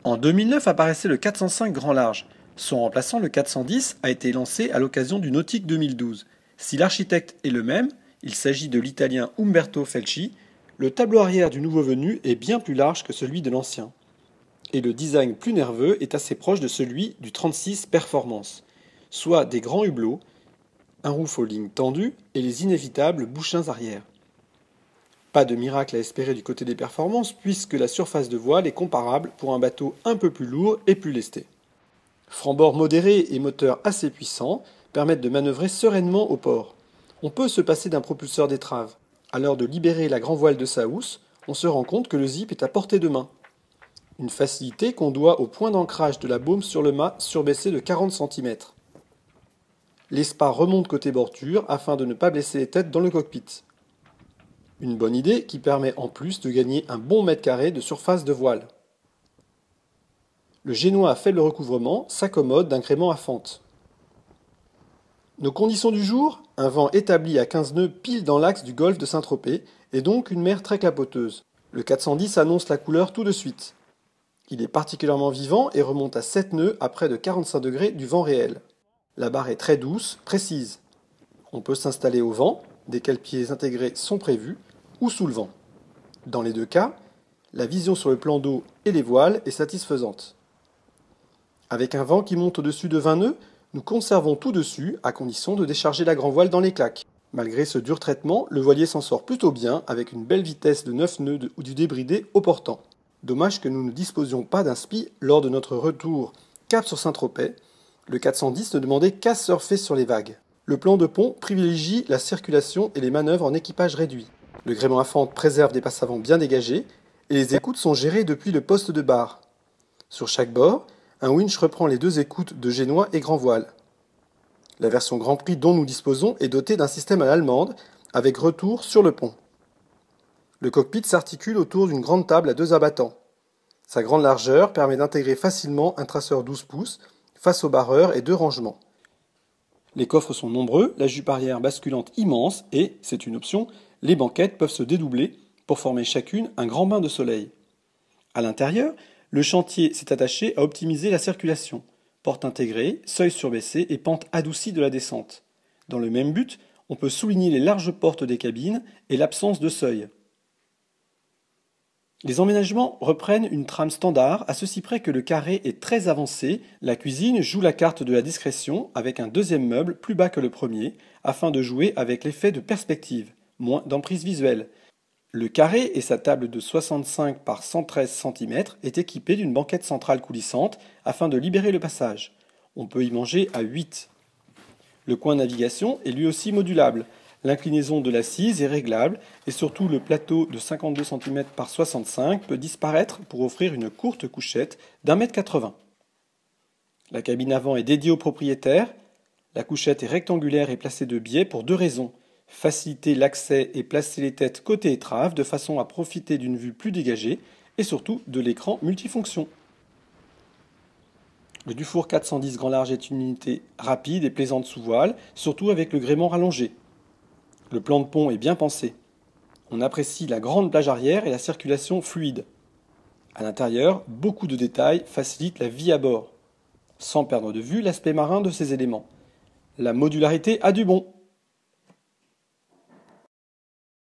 En 2009 apparaissait le 405 grand large. Son remplaçant, le 410, a été lancé à l'occasion du Nautique 2012. Si l'architecte est le même, il s'agit de l'italien Umberto Felci, le tableau arrière du nouveau venu est bien plus large que celui de l'ancien. Et le design plus nerveux est assez proche de celui du 36 Performance, soit des grands hublots, un roof aux lignes tendues et les inévitables bouchins arrière. Pas de miracle à espérer du côté des performances puisque la surface de voile est comparable pour un bateau un peu plus lourd et plus lesté. Franc-bord modéré et moteur assez puissant permettent de manœuvrer sereinement au port. On peut se passer d'un propulseur d'étrave. À l'heure de libérer la grand voile de sa housse, on se rend compte que le zip est à portée de main. Une facilité qu'on doit au point d'ancrage de la baume sur le mât surbaissé de 40 cm. L'espa remonte côté bordure afin de ne pas blesser les têtes dans le cockpit. Une bonne idée qui permet en plus de gagner un bon mètre carré de surface de voile. Le génois à faible recouvrement s'accommode d'un gréement à fente. Nos conditions du jour, un vent établi à 15 nœuds pile dans l'axe du golfe de Saint-Tropez et donc une mer très clapoteuse. Le 410 annonce la couleur tout de suite. Il est particulièrement vivant et remonte à 7 nœuds à près de 45 degrés du vent réel. La barre est très douce, précise. On peut s'installer au vent, des cale-pieds intégrés sont prévus, ou sous le vent. Dans les deux cas, la vision sur le plan d'eau et les voiles est satisfaisante. Avec un vent qui monte au-dessus de 20 nœuds, nous conservons tout dessus à condition de décharger la grand voile dans les claques. Malgré ce dur traitement, le voilier s'en sort plutôt bien avec une belle vitesse de 9 nœuds ou du débridé au portant. Dommage que nous ne disposions pas d'un SPI lors de notre retour cap sur Saint-Tropez. Le 410 ne demandait qu'à surfer sur les vagues. Le plan de pont privilégie la circulation et les manœuvres en équipage réduit. Le gréement à fente préserve des passes avant bien dégagées et les écoutes sont gérées depuis le poste de barre. Sur chaque bord, un winch reprend les deux écoutes de génois et grand voile. La version Grand Prix dont nous disposons est dotée d'un système à l'allemande avec retour sur le pont. Le cockpit s'articule autour d'une grande table à deux abattants. Sa grande largeur permet d'intégrer facilement un traceur 12 pouces face au barreur et deux rangements. Les coffres sont nombreux, la jupe arrière basculante immense et, c'est une option, les banquettes peuvent se dédoubler pour former chacune un grand bain de soleil. À l'intérieur, le chantier s'est attaché à optimiser la circulation. Porte intégrée, seuil surbaissé et pente adoucie de la descente. Dans le même but, on peut souligner les larges portes des cabines et l'absence de seuil. Les emménagements reprennent une trame standard à ceci près que le carré est très avancé, la cuisine joue la carte de la discrétion avec un deuxième meuble plus bas que le premier, afin de jouer avec l'effet de perspective, moins d'emprise visuelle. Le carré et sa table de 65 par 113 cm est équipé d'une banquette centrale coulissante afin de libérer le passage. On peut y manger à 8. Le coin navigation est lui aussi modulable. L'inclinaison de l'assise est réglable et surtout le plateau de 52 cm par 65 peut disparaître pour offrir une courte couchette d'1,80 m. La cabine avant est dédiée au propriétaire. La couchette est rectangulaire et placée de biais pour deux raisons. Faciliter l'accès et placer les têtes côté étrave de façon à profiter d'une vue plus dégagée et surtout de l'écran multifonction. Le Dufour 410 grand large est une unité rapide et plaisante sous voile, surtout avec le gréement rallongé. Le plan de pont est bien pensé. On apprécie la grande plage arrière et la circulation fluide. À l'intérieur, beaucoup de détails facilitent la vie à bord, sans perdre de vue l'aspect marin de ces éléments. La modularité a du bon.